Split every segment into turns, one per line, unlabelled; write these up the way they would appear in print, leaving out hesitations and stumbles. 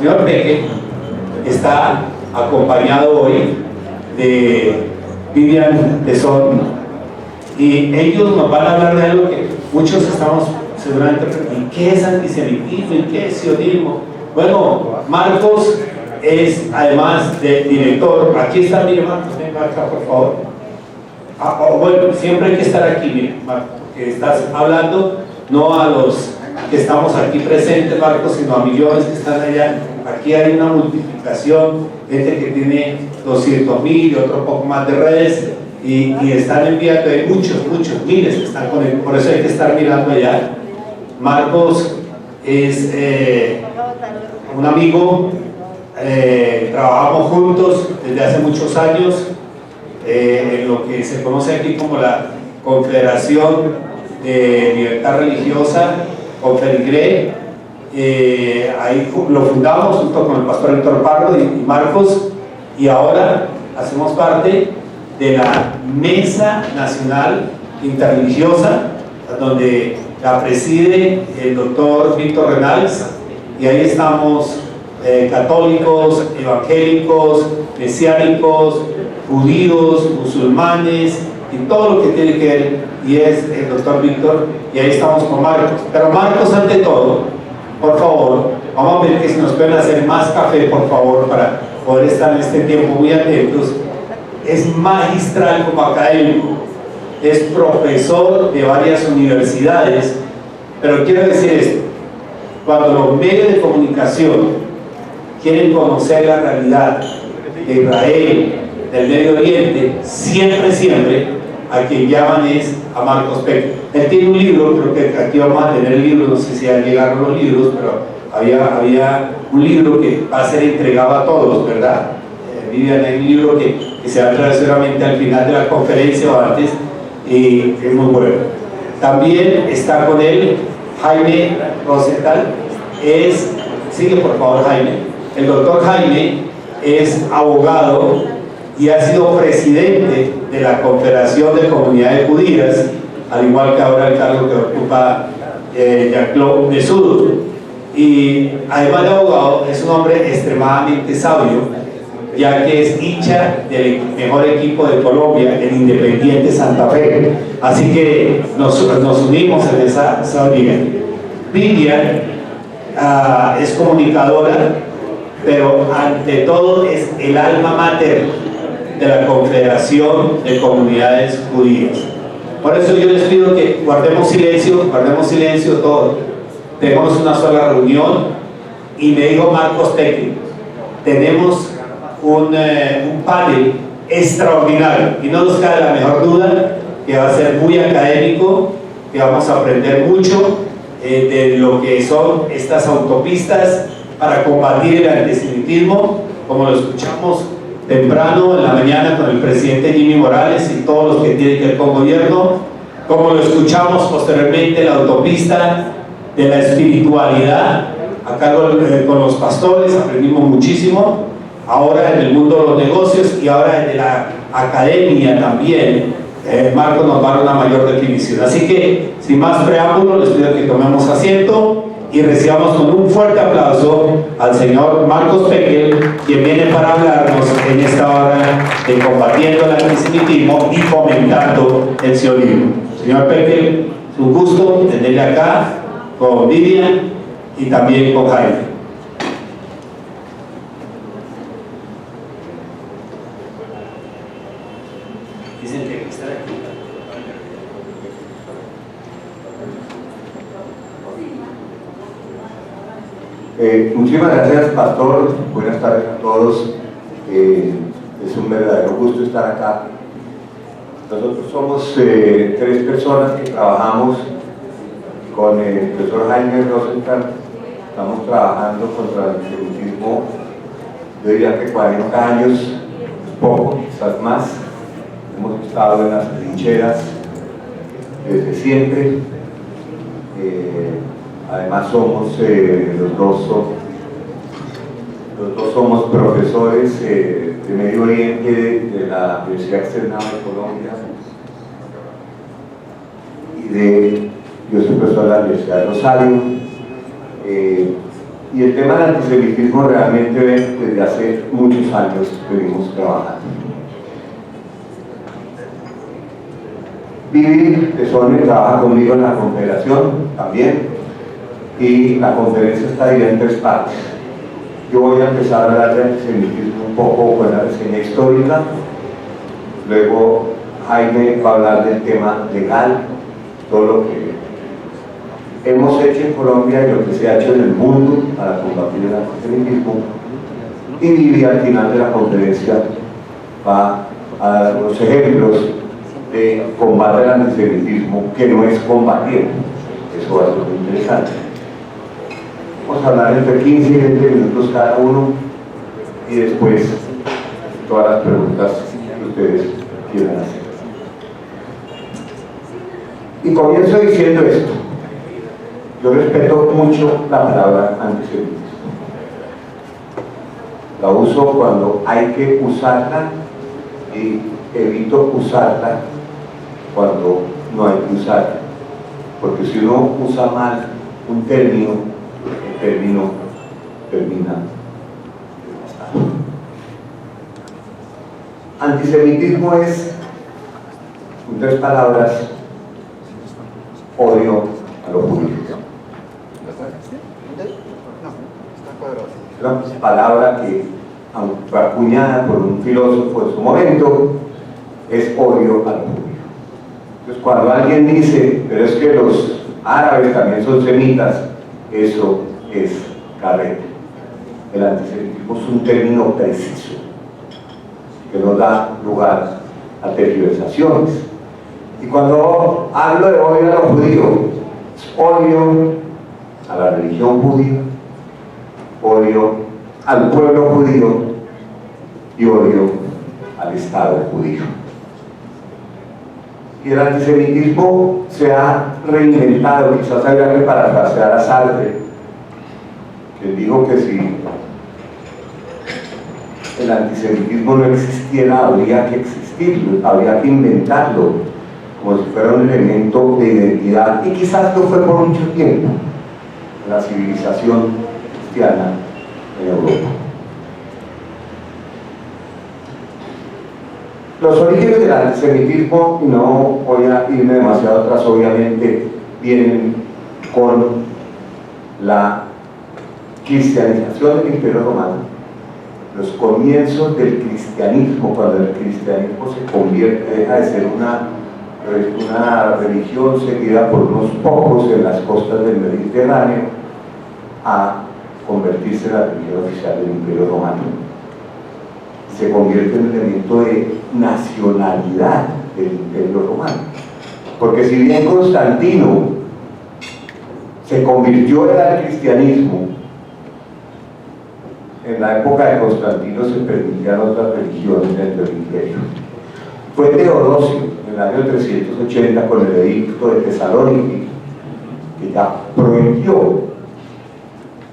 señor Peque está acompañado hoy de Vivian Tesón, y ellos nos van a hablar de algo que muchos estamos seguramente ¿y qué es antisemitismo? ¿Y qué es sionismo? Bueno, Marcos es, además de director, aquí está, mire Marcos, venga acá por favor. Bueno, siempre hay que estar aquí, mire Marcos, porque estás hablando no a los que estamos aquí presentes, Marcos, sino a millones que están allá. Aquí hay una multiplicación, gente que tiene 200,000 y otro poco más de redes, y están enviando, hay muchos, miles que están con él, por eso hay que estar mirando allá. Marcos es un amigo, trabajamos juntos desde hace muchos años en lo que se conoce aquí como la Confederación de Libertad Religiosa, Confederigre. Ahí lo fundamos junto con el pastor Héctor Pardo y Marcos, y ahora hacemos parte de la Mesa Nacional Interreligiosa, donde la preside el doctor Víctor Renals, y ahí estamos católicos, evangélicos, mesiánicos, judíos, musulmanes y todo lo que tiene que ver, y es el doctor Víctor, y ahí estamos con Marcos. Pero Marcos, ante todo, por favor, vamos a pedir que si nos pueden hacer más café, por favor, para poder estar en este tiempo muy atentos. Es magistral como académico, es profesor de varias universidades, pero quiero decir esto: cuando los medios de comunicación quieren conocer la realidad de Israel, del Medio Oriente, siempre a quien llaman es a Marcos Peque. Él tiene un libro, creo que aquí vamos a tener el libro, no sé si ya llegaron los libros, pero había un libro que va a ser entregado a todos, ¿verdad? Vivian, hay un libro que se va a traer seguramente al final de la conferencia o antes, y es muy bueno. También está con él Jaime Rosenthal, sigue por favor Jaime. El doctor Jaime es abogado y ha sido presidente de la Confederación de Comunidades Judías, al igual que ahora el cargo que ocupa Jean-Claude Mesud. Y además de abogado, es un hombre extremadamente sabio, ya que es hincha del mejor equipo de Colombia, el Independiente Santa Fe. Así que nos unimos en esa liga. Vivian es comunicadora, pero ante todo es el alma mater de la Confederación de Comunidades Judías. Por eso yo les pido que guardemos silencio todos. Tenemos una sola reunión, y me dijo Marcos Peque, tenemos un panel extraordinario, y no nos cabe la mejor duda que va a ser muy académico, que vamos a aprender mucho de lo que son estas autopistas para combatir el antisemitismo, como lo escuchamos temprano en la mañana con el presidente Jimmy Morales y todos los que tienen que ver con gobierno, como lo escuchamos posteriormente la autopista de la espiritualidad, acá con los pastores aprendimos muchísimo, ahora en el mundo de los negocios y ahora en la academia también. Marcos nos va a dar una mayor definición. Así que, sin más preámbulo, les pido que tomemos asiento y recibamos con un fuerte aplauso al señor Marcos Peque, quien viene para hablarnos en esta hora de combatiendo el antisemitismo y fomentando el sionismo. Señor Peque, es un gusto tenerle acá con Vivian y también con Jaime. Dicen que está aquí.
Muchísimas gracias, pastor. Buenas tardes a todos. Es un verdadero gusto estar acá. Nosotros somos 3 personas que trabajamos con el profesor Jaime Rosenthal. Estamos trabajando contra el antisemitismo, yo diría que 40 años, poco, quizás más. Hemos estado en las trincheras desde siempre. Además somos los dos somos profesores de Medio Oriente de la Universidad Externada de Colombia, y yo soy profesor de la Universidad de Rosario. Y el tema del antisemitismo realmente desde hace muchos años venimos trabajando. Vivi Tesone trabaja conmigo en la confederación también, y la conferencia está dividida en 3 partes. Yo voy a empezar a hablar de antisemitismo un poco con la reseña histórica, luego Jaime va a hablar del tema legal, todo lo que hemos hecho en Colombia y lo que se ha hecho en el mundo para combatir el antisemitismo, y Vivi al final de la conferencia va a dar unos ejemplos de combate al antisemitismo que no es combatir. Eso va a ser muy interesante. Vamos a hablar entre 15 y 20 minutos cada uno y después todas las preguntas que ustedes quieran hacer. Y comienzo diciendo esto: yo respeto mucho la palabra antisemitismo. La uso cuando hay que usarla y evito usarla cuando no hay que usarla, porque si uno usa mal un término, el término termina devastado. Antisemitismo es, en 3 palabras, odio a los judíos. Es una palabra que, aunque acuñada por un filósofo de su momento, es odio a los judíos. Entonces, cuando alguien dice, pero es que los árabes también son semitas, eso es carreta. El antisemitismo es un término preciso que no da lugar a tergiversaciones. Y cuando hablo de odio a los judíos, es odio a la religión judía, odio al pueblo judío y odio al Estado judío. Y el antisemitismo se ha reinventado. Quizás habría que parafrasear a Sartre, que dijo que si el antisemitismo no existiera, habría que existirlo, habría que inventarlo como si fuera un elemento de identidad, y quizás no fue por mucho tiempo en la civilización cristiana en Europa. Los orígenes del antisemitismo, y no voy a irme demasiado atrás, obviamente vienen con la cristianización del Imperio Romano, los comienzos del cristianismo, cuando el cristianismo se convierte, deja de ser una religión seguida por unos pocos en las costas del Mediterráneo, a convertirse en la religión oficial del Imperio Romano. Se convierte en un elemento de nacionalidad del Imperio Romano, porque si bien Constantino se convirtió en el cristianismo, en la época de Constantino se permitían otras religiones dentro del imperio. Fue Teodosio en el año 380 con el edicto de Tesalónica, que ya prohibió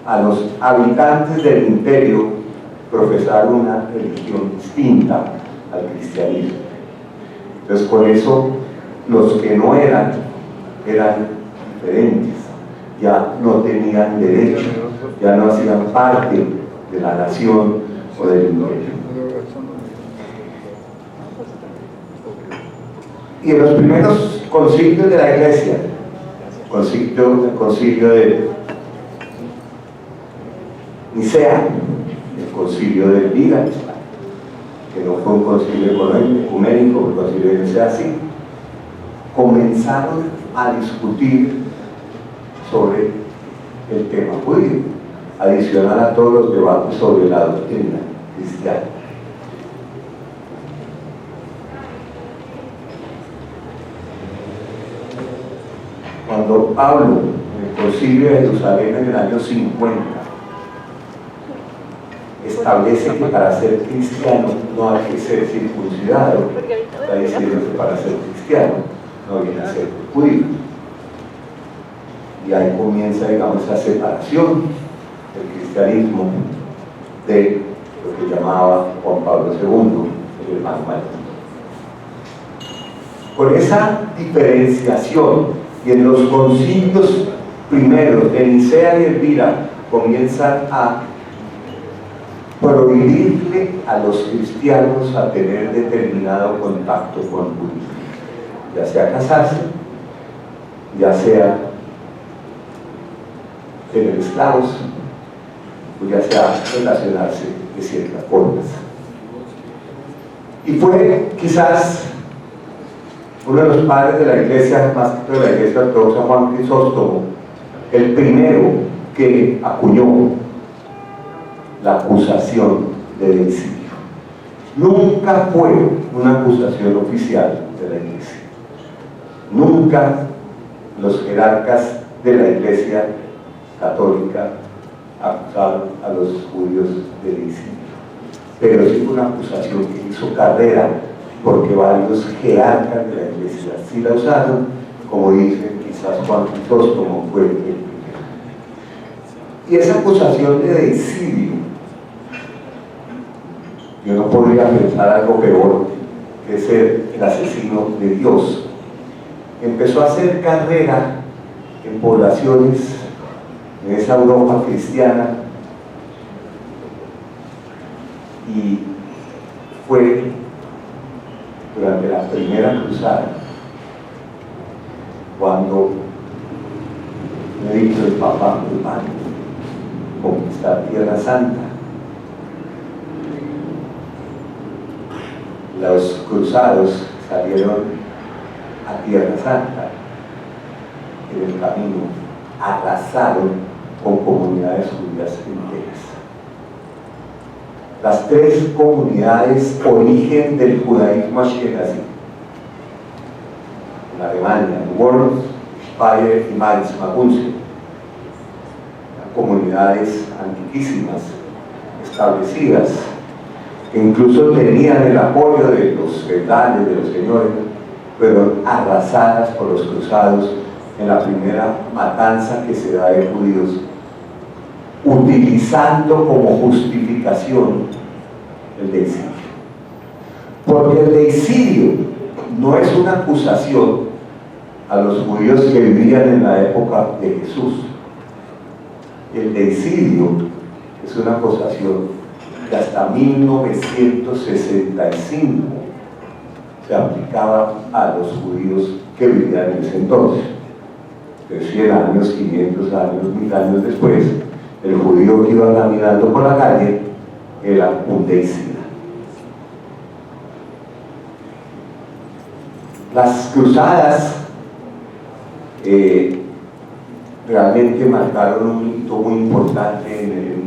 a los habitantes del imperio profesar una religión distinta al cristianismo. Entonces, con eso, los que no eran diferentes, ya no tenían derecho, ya no hacían parte de la nación o del imperio. Y en los primeros concilios de la Iglesia, el concilio de Nicea, el concilio de Elvira, que no fue un concilio ecuménico, el concilio de Nicea sí, comenzaron a discutir sobre el tema judío, adicional a todos los debates sobre la doctrina cristiana. Cuando Pablo, en el concilio de Jerusalén en el año 50, establece que para ser cristiano no hay que ser circuncidado, está diciendo que para ser cristiano no viene a ser judío. Y ahí comienza, digamos, esa separación del cristianismo de lo que llamaba Juan Pablo II el hermano mayor. Con esa diferenciación, y en los concilios primeros de Nicea y Elvira comienzan a prohibirle a los cristianos a tener determinado contacto con judíos, ya sea casarse, ya sea tener esclavos, o ya sea relacionarse de ciertas formas. Y fue quizás uno de los padres de la iglesia, más que de la iglesia ortodoxa, Juan Crisóstomo, el primero que acuñó la acusación de deicidio. Nunca fue una acusación oficial de la iglesia. Nunca los jerarcas de la iglesia católica acusaron a los judíos de deicidio. Pero sí fue una acusación que hizo carrera, porque varios jerarcas de la iglesia sí la usaron, como dicen, quizás Juan Crisóstomo fue el primero. Y esa acusación de deicidio, yo no podría pensar algo peor que ser el asesino de Dios. Empezó a hacer carrera en poblaciones, en esa Europa cristiana, y fue durante la primera cruzada cuando me dijo el Papa Urbano conquistar Tierra Santa. Los cruzados salieron a Tierra Santa, en el camino arrasaron con comunidades judías enteras. Las tres comunidades origen del judaísmo ashkenazí, en Alemania, en Worms, Speyer y Mainz, Maguncia, comunidades antiquísimas, establecidas, que incluso tenían el apoyo de los feudales, de los señores, fueron arrasadas por los cruzados en la primera matanza que se da de judíos, utilizando como justificación el deicidio. Porque el deicidio no es una acusación a los judíos que vivían en la época de Jesús. El deicidio es una acusación que hasta 1965 se aplicaba a los judíos que vivían en ese entonces. De 100 años, 500 años, 1000 años después, el judío que iba caminando por la calle era un deicida. Las cruzadas realmente marcaron un hito muy importante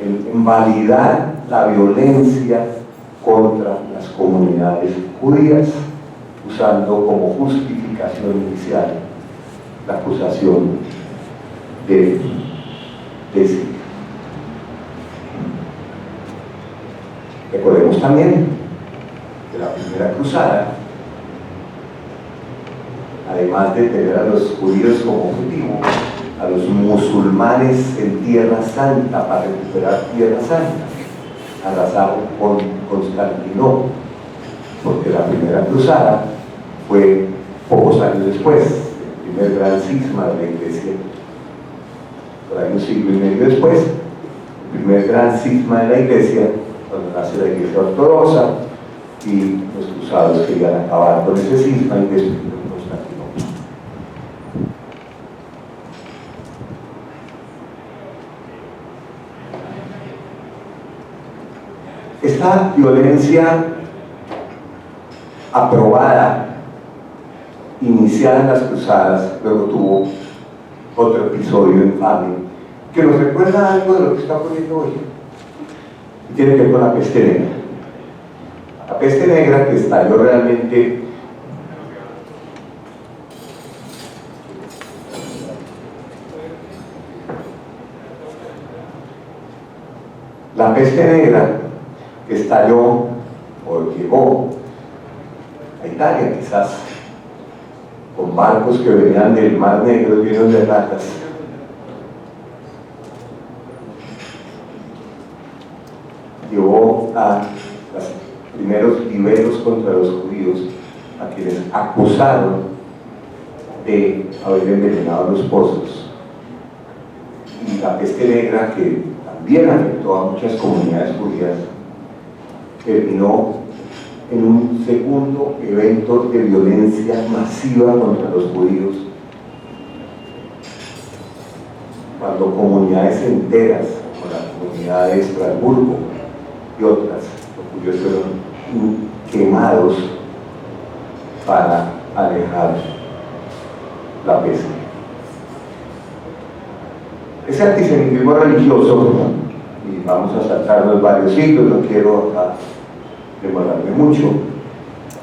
en validar la violencia contra las comunidades judías, usando como justificación inicial la acusación de deicidio. Recordemos también que la primera cruzada, además de tener a los judíos como objetivo, a los musulmanes en Tierra Santa, para recuperar Tierra Santa, arrasaron con Constantinopla, porque la primera cruzada fue pocos años después, el primer gran cisma de la iglesia, por ahí un siglo y medio después, el primer gran cisma de la iglesia, cuando nace la iglesia ortodoxa, y los cruzados querían acabar con ese cisma y destruir Constantinopla. Esta violencia aprobada, iniciada en las cruzadas, luego tuvo otro episodio infame que nos recuerda algo de lo que está ocurriendo hoy, y tiene que ver con la peste negra. La peste negra, que estalló realmente la peste negra que estalló o llegó a Italia, quizás con barcos que venían del Mar Negro llenos de ratas, llevó a los primeros liberos contra los judíos, a quienes acusaron de haber envenenado los pozos, y la peste negra, que también afectó a muchas comunidades judías, terminó en un segundo evento de violencia masiva contra los judíos, cuando comunidades enteras, como la comunidad de Estrasburgo y otras, los judíos fueron quemados para alejar la peste. Ese antisemitismo religioso, y vamos a saltarnos varios siglos, no quiero acá demorarme mucho,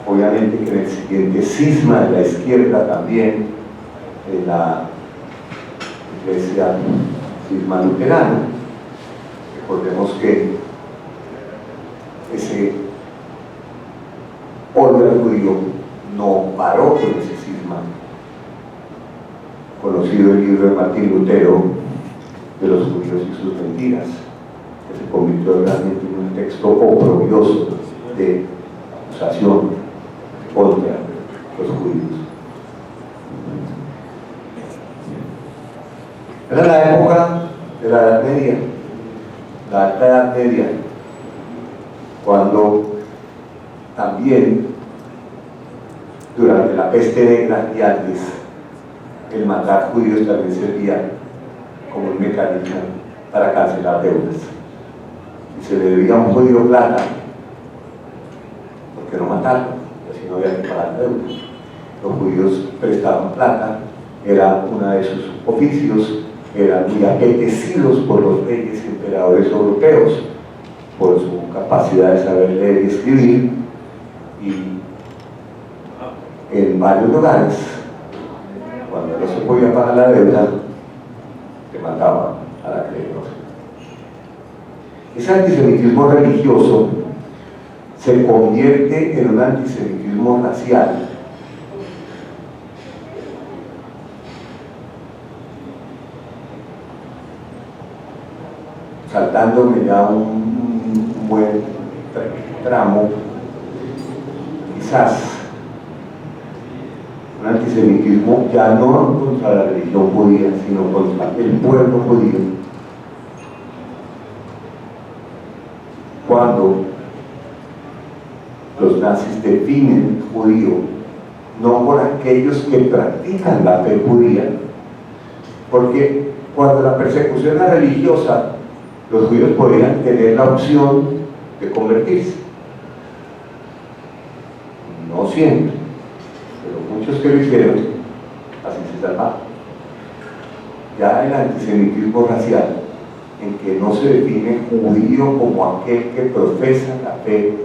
obviamente que en el siguiente cisma de la izquierda también, de la iglesia cisma luterana, recordemos que ese odio al judío no paró con ese cisma, conocido el libro de Martín Lutero de los judíos y sus mentiras, que se convirtió realmente en un texto oprobioso de acusación contra los judíos. Era la época de la Edad Media, la Alta Edad Media, cuando también durante la peste negra y antes el matar judíos también servía como un mecanismo para cancelar deudas. Si se le debía a un judío plata, ¿por qué no matarlo? Así no había que pagar deudas. Los judíos prestaban plata, era uno de sus oficios, eran muy apetecidos por los reyes y emperadores europeos por su capacidad de saber leer y escribir, y en varios lugares, cuando no se podía pagar la deuda, te mataban al acreedor. Ese antisemitismo religioso se convierte en un antisemitismo racial. Saltándome ya un buen tramo, quizás un antisemitismo ya no contra la religión judía, sino contra el pueblo judío, cuando los nazis definen judío no por aquellos que practican la fe judía, porque cuando la persecución era religiosa, los judíos podían tener la opción de convertirse. No siempre, pero muchos que lo hicieron, así se salvaron. Ya el antisemitismo racial, en que no se define judío como aquel que profesa la fe,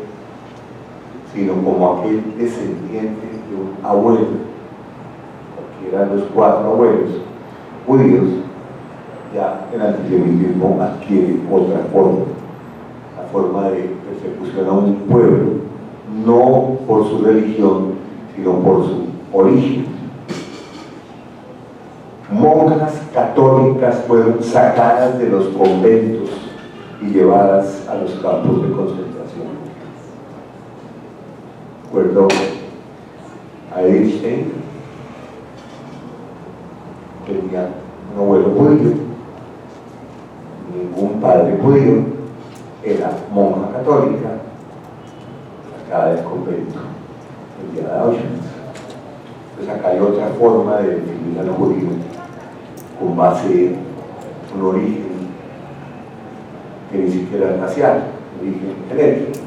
sino como aquel descendiente de un abuelo, cualquiera de los 4 abuelos judíos, ya el antisemitismo adquiere otra forma, la forma de persecución a un pueblo, no por su religión, sino por su origen. Monjas católicas fueron sacadas de los conventos y llevadas a los campos de concentración. Recuerdo a Edith Stein, tenía un abuelo judío, ningún padre judío, era monja católica, sacada del convento el día de Auschwitz. Entonces acá hay otra forma de definir a los judíos con base en un origen que ni siquiera es racial, un origen genético.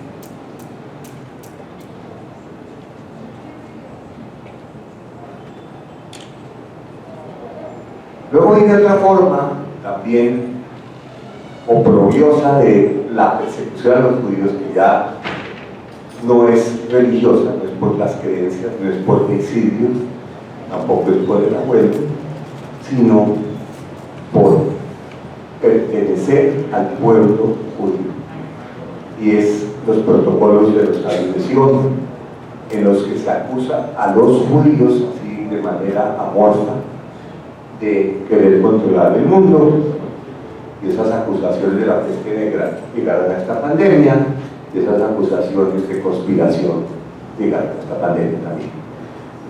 Luego hay otra forma también oprobiosa de la persecución a los judíos, que ya no es religiosa, no es por las creencias, no es por exilio, tampoco es por el abuelo, sino por pertenecer al pueblo judío. Y es los protocolos de los sabios de Sion, en los que se acusa a los judíos, así de manera amorfa, de querer controlar el mundo. Y esas acusaciones de la peste negra llegaron a esta pandemia, y esas acusaciones de conspiración llegaron a esta pandemia también.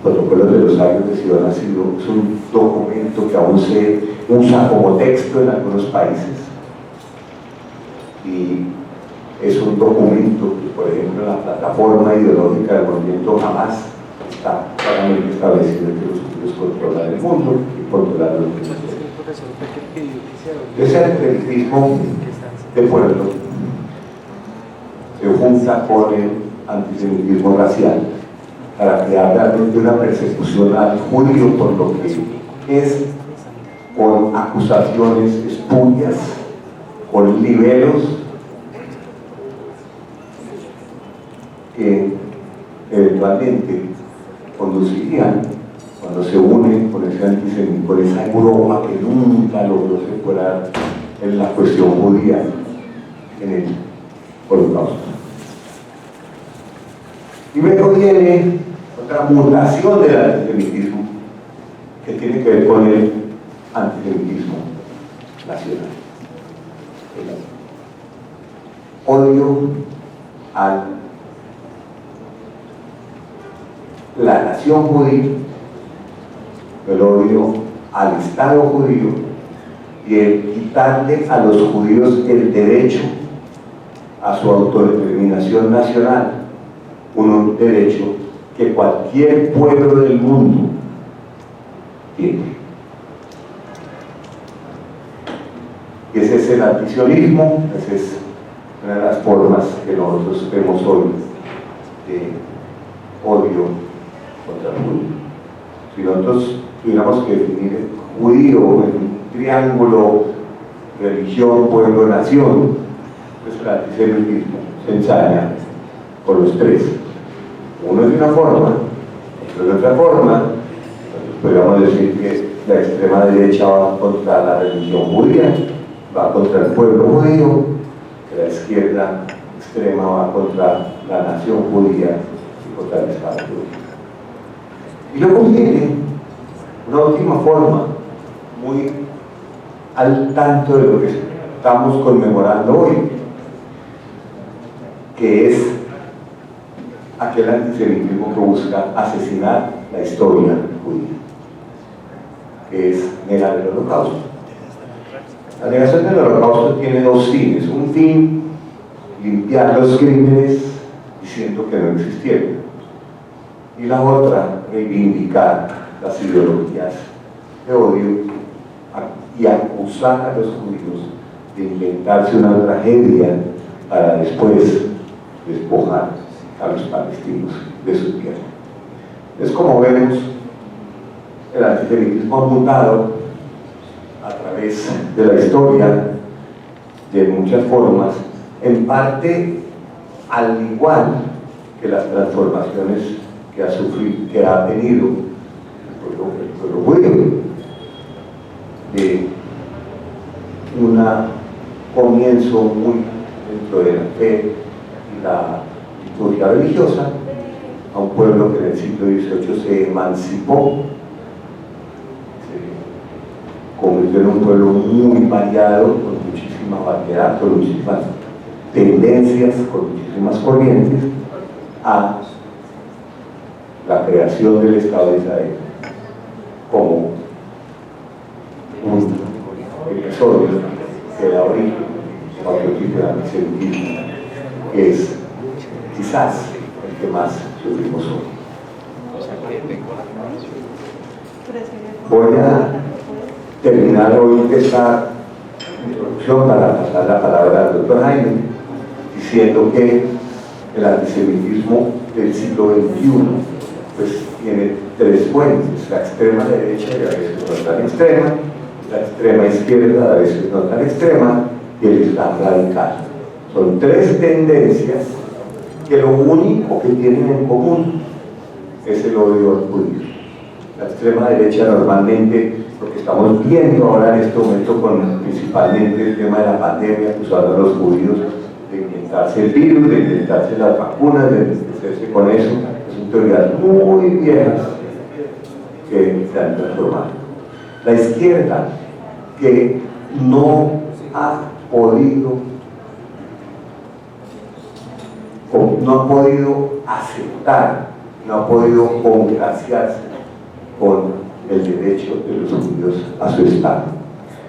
protocolos de los sabios de Sion es un documento que aún se usa como texto en algunos países, y es un documento que, por ejemplo, en la plataforma ideológica del movimiento Hamas está claramente establecido que los judíos controlan el mundo y controlan los demás. Ese antisemitismo de pueblo se junta con el antisemitismo racial para crear realmente una persecución al judío por lo que es, con acusaciones espurias, con libelos que eventualmente conducirían, cuando se une con ese antisemitismo, con esa Europa que nunca logró separar en la cuestión judía en el Holocausto. Y luego viene otra mutación del antisemitismo que tiene que ver con el antisemitismo nacional. El odio a la nación judía, el odio al Estado judío y el quitarle a los judíos el derecho a su autodeterminación nacional, un derecho que cualquier pueblo del mundo tiene. Y ese es el antisionismo, esa es una de las formas que nosotros vemos hoy de odio contra el judío. Si nosotros tuviéramos que definir el judío en un triángulo religión, pueblo, nación, pues el antisemitismo se ensaña por los tres. Uno es de una forma, otro de otra forma. Entonces podríamos decir que la extrema derecha va contra la religión judía, va contra el pueblo judío, que la izquierda extrema va contra la nación judía y contra el Estado judío. Y luego viene una última forma, muy al tanto de lo que estamos conmemorando hoy, que es aquel antisemitismo que busca asesinar la historia judía, que es negar el Holocausto. La negación del Holocausto tiene dos fines: un fin, limpiar los crímenes diciendo que no existieron, y la otra, reivindicar las ideologías de odio y acusar a los judíos de inventarse una tragedia para después despojar a los palestinos de su tierra. Es como vemos, el antisemitismo ha mutado a través de la historia de muchas formas, en parte al igual que las transformaciones que ha sufrido, que ha tenido el pueblo judío, de un comienzo muy dentro de la fe y la liturgia religiosa, a un pueblo que en el siglo XVIII se emancipó, se convirtió en un pueblo muy variado, con muchísima variedad, con muchísimas tendencias, con muchísimas corrientes, a la creación del Estado de Israel como un episodio que da origen a otro tipo de antisemitismo, que es quizás el que más sufrimos hoy. Voy a terminar hoy esta introducción para pasar la palabra al doctor Jaime, diciendo que el antisemitismo del siglo XXI pues tiene tres fuentes: la extrema derecha, y a veces no tan extrema, la extrema izquierda, a veces no tan extrema, y el Islam radical. Son tres tendencias que lo único que tienen en común es el odio al judío. La extrema derecha normalmente, lo que estamos viendo ahora en este momento con principalmente el tema de la pandemia, acusando a los judíos de inventarse el virus, de inventarse las vacunas, de enriquecerse con eso, son teorías muy viejas que se han transformado. La izquierda, que no ha podido aceptar no ha podido congraciarse con el derecho de los judíos a su Estado.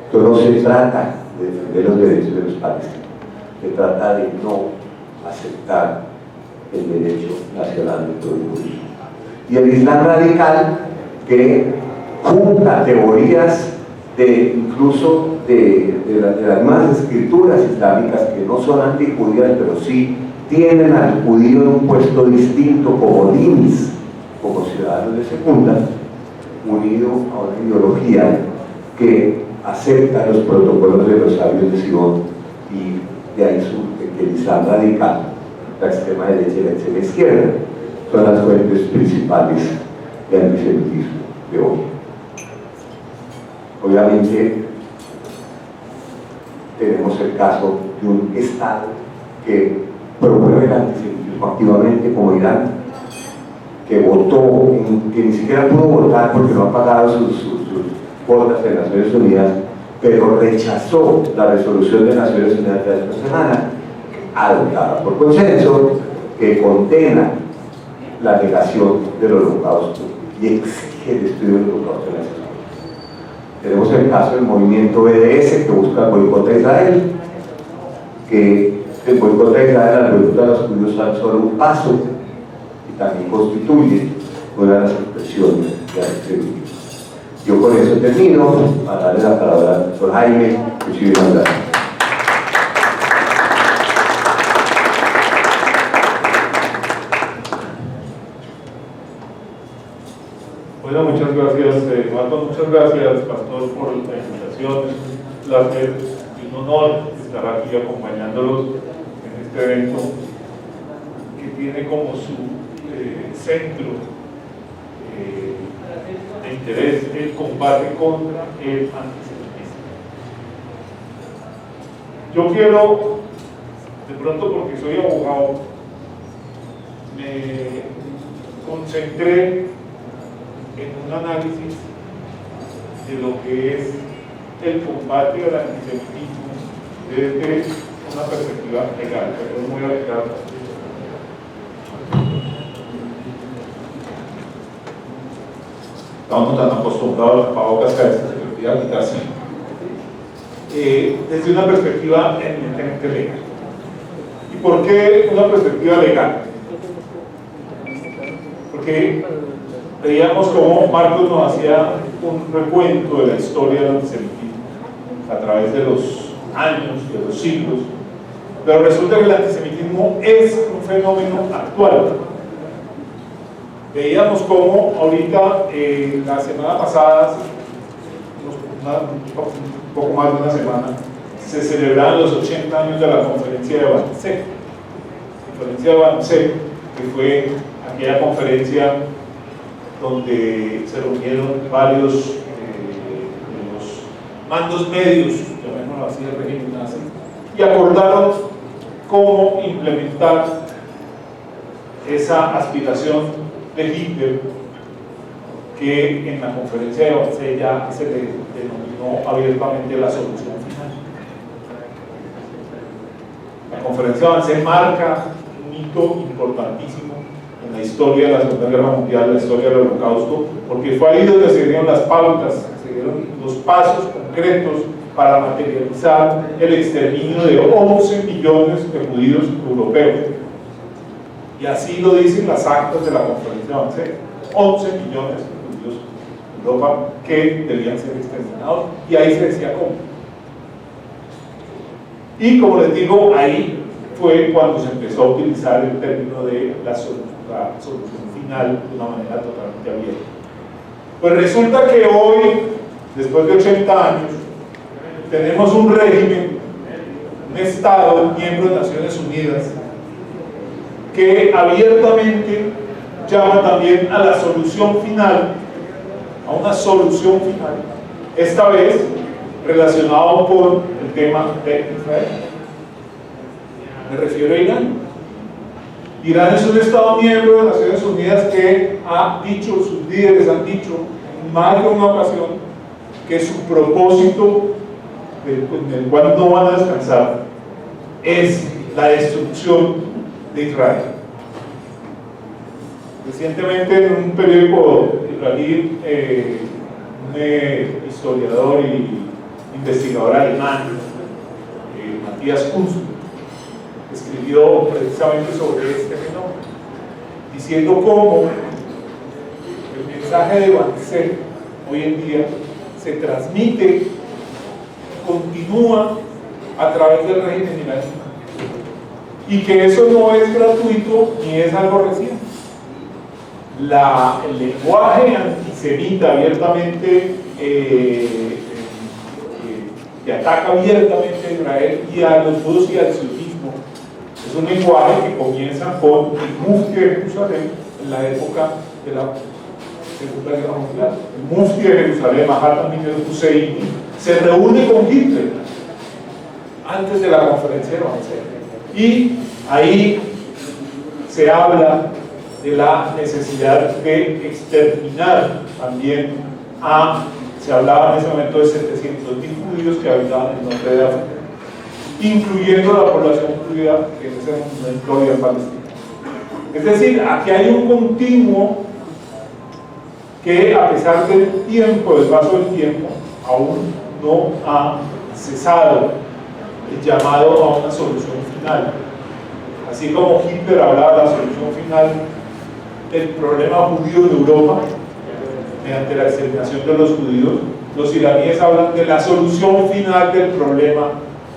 Esto no se trata de defender los derechos de los palestinos, se trata de no aceptar el derecho nacional de todo el judío. Y el Islam radical, que junta teorías incluso de las más escrituras islámicas que no son antijudías, pero sí tienen al judío en un puesto distinto como dinis, como ciudadanos de segunda, unido a una ideología que acepta los protocolos de los sabios de Sion, y de ahí surge que el Islam radical, la extrema derecha y la extrema izquierda, son las fuentes principales de antisemitismo de hoy. Obviamente tenemos el caso de un Estado que promueve el antisemitismo activamente, como Irán, que votó, que ni siquiera pudo votar porque no ha pagado sus cuotas en Naciones Unidas, pero rechazó la resolución de Naciones Unidas de esta semana, adoptada por consenso, que condena la negación del holocausto y exige el estudio del holocausto en las escuelas. Tenemos el caso del movimiento BDS, que busca el boicot a Israel, que el boicot a Israel, al boicot a los judíos, es solo un paso y también constituye una de las expresiones de antisemitismo. Yo con eso termino, para darle la palabra al doctor Jaime. Muchísimas gracias.
Bueno, muchas gracias, Marco, muchas gracias, Pastor, por la invitación. Es un placer y un honor estar aquí acompañándolos en este evento que tiene como su centro de interés el combate contra el antisemitismo. Yo quiero, de pronto porque soy abogado, me concentré en un análisis de lo que es el combate al antisemitismo desde una perspectiva legal, pero es muy adecuado. Estamos tan acostumbrados a las tapabocas que a veces se les olvida quitarse. Desde una perspectiva eminentemente legal. ¿Y por qué una perspectiva legal? Porque veíamos cómo Marcos nos hacía un recuento de la historia del antisemitismo a través de los años, de los siglos, pero resulta que el antisemitismo es un fenómeno actual. Veíamos cómo ahorita, la semana pasada, un poco más de una semana, se celebraron los 80 años de la conferencia de Wannsee. La conferencia de Wannsee, que fue aquella conferencia donde se reunieron varios de los mandos medios, llamémoslo así, del régimen nazi, y acordaron cómo implementar esa aspiración de Hitler, que en la conferencia de Wannsee ya se le denominó abiertamente la solución final. La conferencia de Wannsee marca un hito importantísimo en la historia de la Segunda Guerra Mundial, la historia del Holocausto, porque fue ahí donde se dieron las pautas, se dieron los pasos concretos para materializar el exterminio de 11 millones de judíos europeos. Y así lo dicen las actas de la conferencia de Wannsee: 11 millones de judíos en Europa que debían ser exterminados, y ahí se decía cómo. Y como les digo, ahí fue cuando se empezó a utilizar el término de la solución final de una manera totalmente abierta. Pues resulta que hoy, después de 80 años, tenemos un régimen, un Estado miembro de Naciones Unidas, que abiertamente llama también a la solución final, a una solución final, esta vez relacionado con el tema de Israel. Me refiero a Irán. Irán es un Estado miembro de Naciones Unidas que ha dicho, sus líderes han dicho en más de una ocasión, que su propósito, en el cual no van a descansar, es la destrucción de Israel. Recientemente en un periódico israelí, un historiador y investigador alemán, Matthias Kunz, escribió precisamente sobre este fenómeno, diciendo cómo el mensaje de Banzer hoy en día se transmite, continúa a través del régimen iraní, y que eso no es gratuito ni es algo reciente. El lenguaje antisemita abiertamente que ataca abiertamente a Israel y a los judíos y al sionismo es un lenguaje que comienza con el mufti de Jerusalén en la época de la Segunda Guerra Mundial. El mufti de Jerusalén, Mahat Amin el-Husseini, se reúne con Hitler antes de la conferencia de Banzer, y ahí se habla de la necesidad de exterminar también se hablaba en ese momento de 700.000 judíos que habitaban en el norte de África, incluyendo la población judía que en ese momento había en Palestina. Es decir, aquí hay un continuo que, a pesar del tiempo, del paso del tiempo, aún no ha cesado el llamado a una solución final. Así como Hitler hablaba de la solución final del problema judío en Europa mediante la exterminación de los judíos, los iraníes hablan de la solución final del problema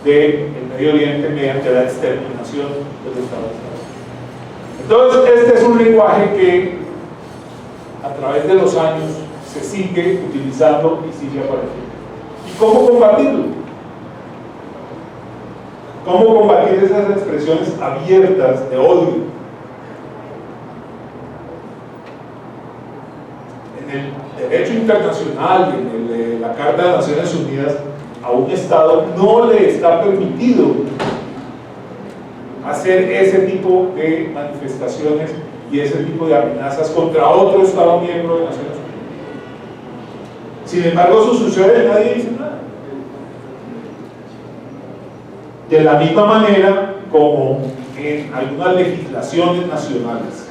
del Medio Oriente mediante la exterminación de los Estados Unidos. Entonces, este es un lenguaje que a través de los años se sigue utilizando y sigue apareciendo. ¿Y cómo combatirlo? ¿Cómo combatir esas expresiones abiertas de odio? En el derecho internacional y en la Carta de Naciones Unidas, a un Estado no le está permitido hacer ese tipo de manifestaciones y ese tipo de amenazas contra otro Estado miembro de Naciones Unidas. Sin embargo, eso sucede y nadie dice nada. De la misma manera como en algunas legislaciones nacionales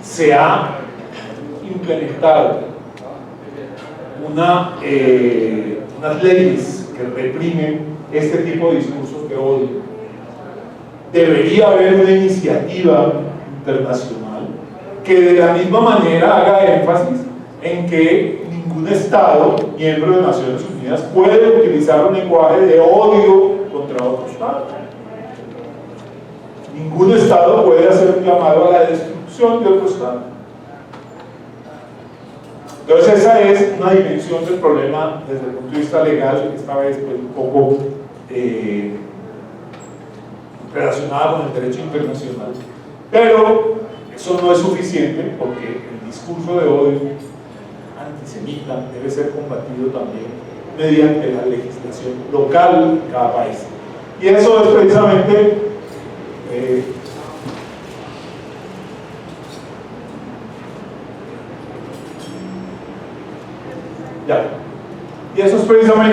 se ha implementado unas leyes que reprimen este tipo de discursos de odio, debería haber una iniciativa internacional que de la misma manera haga énfasis en que ningún Estado miembro de Naciones Unidas puede utilizar un lenguaje de odio contra otro Estado. Ningún Estado puede hacer un llamado a la destrucción de otro Estado. Entonces esa es una dimensión del problema desde el punto de vista legal, esta vez pues, un poco relacionada con el derecho internacional. Pero eso no es suficiente porque el discurso de odio antisemita debe ser combatido también mediante la legislación local de cada país. Y eso es precisamente y eso es precisamente